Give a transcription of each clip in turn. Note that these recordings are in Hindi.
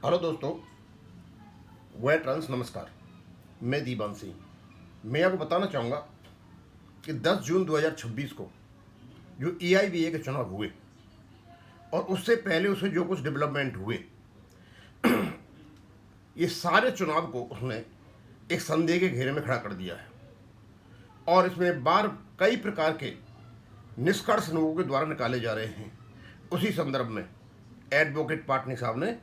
हेलो दोस्तों, वेटरन्स नमस्कार। मैं दीवान सिंह। मैं आपको बताना चाहूँगा कि 10 जून 2026 को जो EIBA के चुनाव हुए और उससे पहले उसमें जो कुछ डेवलपमेंट हुए, ये सारे चुनाव को उसने एक संदेह के घेरे में खड़ा कर दिया है। और इसमें कई प्रकार के निष्कर्ष लोगों के द्वारा निकाले जा रहे हैं। उसी संदर्भ में एडवोकेट पाटनी साहब ने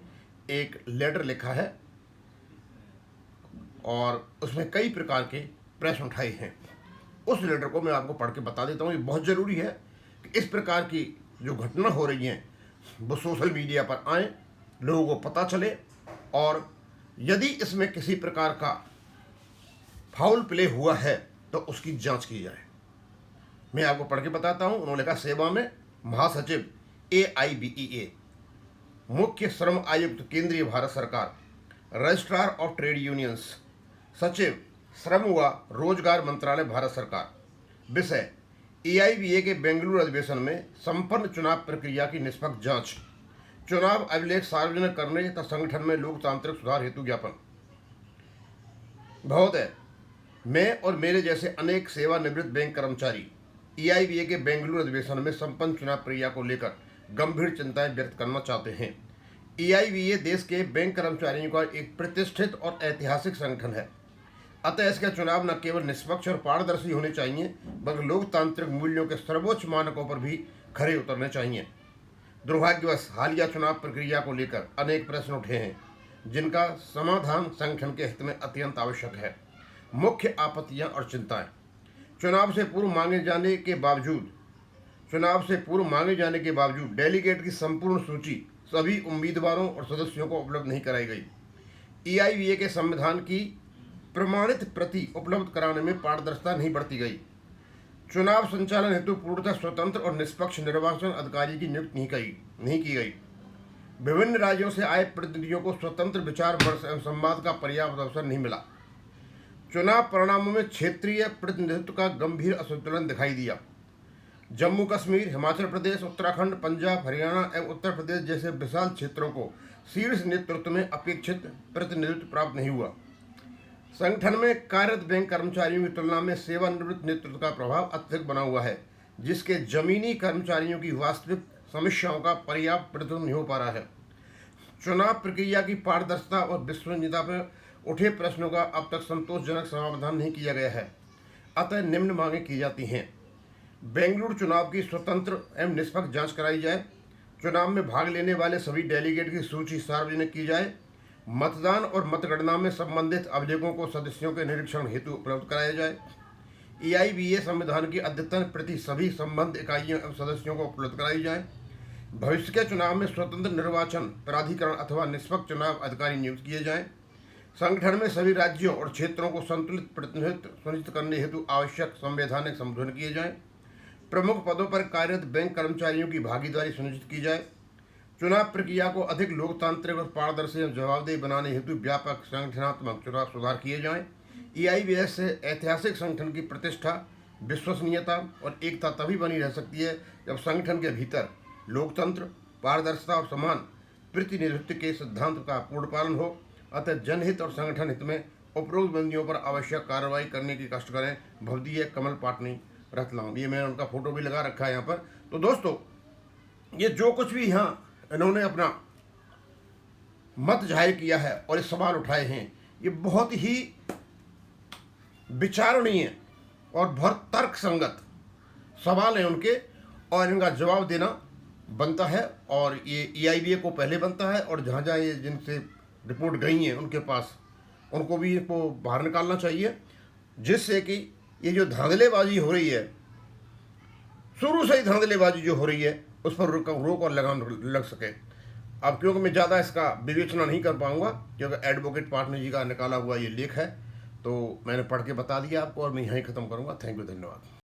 एक लेटर लिखा है और उसमें कई प्रकार के प्रश्न उठाए हैं। उस लेटर को मैं आपको पढ़ के बता देता हूँ। ये बहुत ज़रूरी है कि इस प्रकार की जो घटना हो रही हैं वो सोशल मीडिया पर आए, लोगों को पता चले, और यदि इसमें किसी प्रकार का फाउल प्ले हुआ है तो उसकी जांच की जाए। मैं आपको पढ़ के बताता हूँ। उन्होंने कहा, सेवा में महासचिव AIBEA, मुख्य श्रम आयुक्त केंद्रीय भारत सरकार, रजिस्ट्रार ऑफ ट्रेड यूनियंस, सचिव श्रम व रोजगार मंत्रालय भारत सरकार। विषय, EIBA के बेंगलुरु अधिवेशन में संपन्न चुनाव प्रक्रिया की निष्पक्ष जांच, चुनाव अभिलेख सार्वजनिक करने तथा संगठन में लोकतांत्रिक सुधार हेतु ज्ञापन। बहुत है, मैं और मेरे जैसे अनेक सेवानिवृत्त बैंक कर्मचारी EIBA के बेंगलुरु अधिवेशन में संपन्न चुनाव प्रक्रिया को लेकर गंभीर चिंताएं व्यक्त करना चाहते हैं। EIBA देश के बैंक कर्मचारियों का एक प्रतिष्ठित और ऐतिहासिक संगठन है। अतः इसके चुनाव न केवल निष्पक्ष और पारदर्शी होने चाहिए, बल्कि लोकतांत्रिक मूल्यों के सर्वोच्च मानकों पर भी खरे उतरने चाहिए। दुर्भाग्यवश हालिया चुनाव प्रक्रिया को लेकर अनेक प्रश्न उठे हैं, जिनका समाधान संगठन के हित में अत्यंत आवश्यक है। मुख्य आपत्तियां और चिंताएं, चुनाव से पूर्व मांगे जाने के बावजूद डेलीगेट की संपूर्ण सूची सभी उम्मीदवारों और सदस्यों को उपलब्ध नहीं कराई गई। EIBA के संविधान की प्रमाणित प्रति उपलब्ध कराने में पारदर्शिता नहीं बरती गई। चुनाव संचालन हेतु पूर्णतः स्वतंत्र और निष्पक्ष निर्वाचन अधिकारी की नियुक्ति नहीं की गई। विभिन्न राज्यों से आए प्रतिनिधियों को स्वतंत्र विचार विमर्श एवं संवाद का पर्याप्त अवसर नहीं मिला। चुनाव परिणामों में क्षेत्रीय प्रतिनिधित्व का गंभीर असंतुलन दिखाई दिया। जम्मू कश्मीर, हिमाचल प्रदेश, उत्तराखंड, पंजाब, हरियाणा एवं उत्तर प्रदेश जैसे विशाल क्षेत्रों को शीर्ष नेतृत्व में अपेक्षित प्रतिनिधित्व प्राप्त नहीं हुआ। संगठन में कार्यरत बैंक कर्मचारियों की तुलना में सेवानिवृत्त नेतृत्व का प्रभाव अत्यधिक बना हुआ है, जिसके जमीनी कर्मचारियों की वास्तविक समस्याओं का पर्याप्त प्रतिनिधित्व नहीं हो पा रहा है। चुनाव प्रक्रिया की पारदर्शिता और विश्वसनीयता पर उठे प्रश्नों का अब तक संतोषजनक समाधान नहीं किया गया है। अतः निम्न मांगे की जाती हैं। बेंगलुरु चुनाव की स्वतंत्र एवं निष्पक्ष जांच कराई जाए। चुनाव में भाग लेने वाले सभी डेलीगेट की सूची सार्वजनिक की जाए। मतदान और मतगणना में संबंधित अभिलेखों को सदस्यों के निरीक्षण हेतु उपलब्ध कराया जाए। EIBA संविधान की अद्यतन प्रति सभी संबद्ध इकाइयों एवं सदस्यों को उपलब्ध कराई जाए। भविष्य के चुनाव में स्वतंत्र निर्वाचन प्राधिकरण अथवा निष्पक्ष चुनाव अधिकारी नियुक्त किए जाएं। संगठन में सभी राज्यों और क्षेत्रों को संतुलित प्रतिनिधित्व सुनिश्चित करने हेतु आवश्यक संवैधानिक संशोधन किए जाएं। प्रमुख पदों पर कार्यरत बैंक कर्मचारियों की भागीदारी सुनिश्चित की जाए। चुनाव प्रक्रिया को अधिक लोकतांत्रिक और पारदर्शी और जवाबदेही बनाने हेतु व्यापक संगठनात्मक चुनाव सुधार किए जाएं। EIBA से ऐतिहासिक संगठन की प्रतिष्ठा, विश्वसनीयता और एकता तभी बनी रह सकती है जब संगठन के भीतर लोकतंत्र, पारदर्शिता और समान प्रतिनिधित्व के सिद्धांत का पूर्ण पालन हो। अतः जनहित और संगठन हित में उपरोक्त बंदियों पर आवश्यक कार्रवाई करने की कष्ट करें। भवदीय कमल पाटनी, रतलाम। ये मैंने उनका फोटो भी लगा रखा है यहाँ पर। तो दोस्तों, ये जो कुछ भी यहाँ इन्होंने अपना मत जाहिर किया है और ये सवाल उठाए हैं, ये बहुत ही विचारणीय और बहुत तर्क संगत सवाल हैं उनके, और इनका जवाब देना बनता है। और ये EIBA को पहले बनता है, और जहाँ जहाँ ये जिनसे रिपोर्ट गई हैं उनके पास, उनको भी इनको बाहर निकालना चाहिए, जिससे कि ये जो धांधलेबाजी हो रही है, शुरू से ही धांधलेबाजी जो हो रही है, उस पर रोक और लगाम लग सके। अब क्योंकि मैं ज़्यादा इसका विवेचना नहीं कर पाऊँगा, क्योंकि एडवोकेट पाटनी जी का निकाला हुआ ये लेख है, तो मैंने पढ़ के बता दिया आपको, और मैं यहीं ख़त्म करूँगा। थैंक यू, धन्यवाद।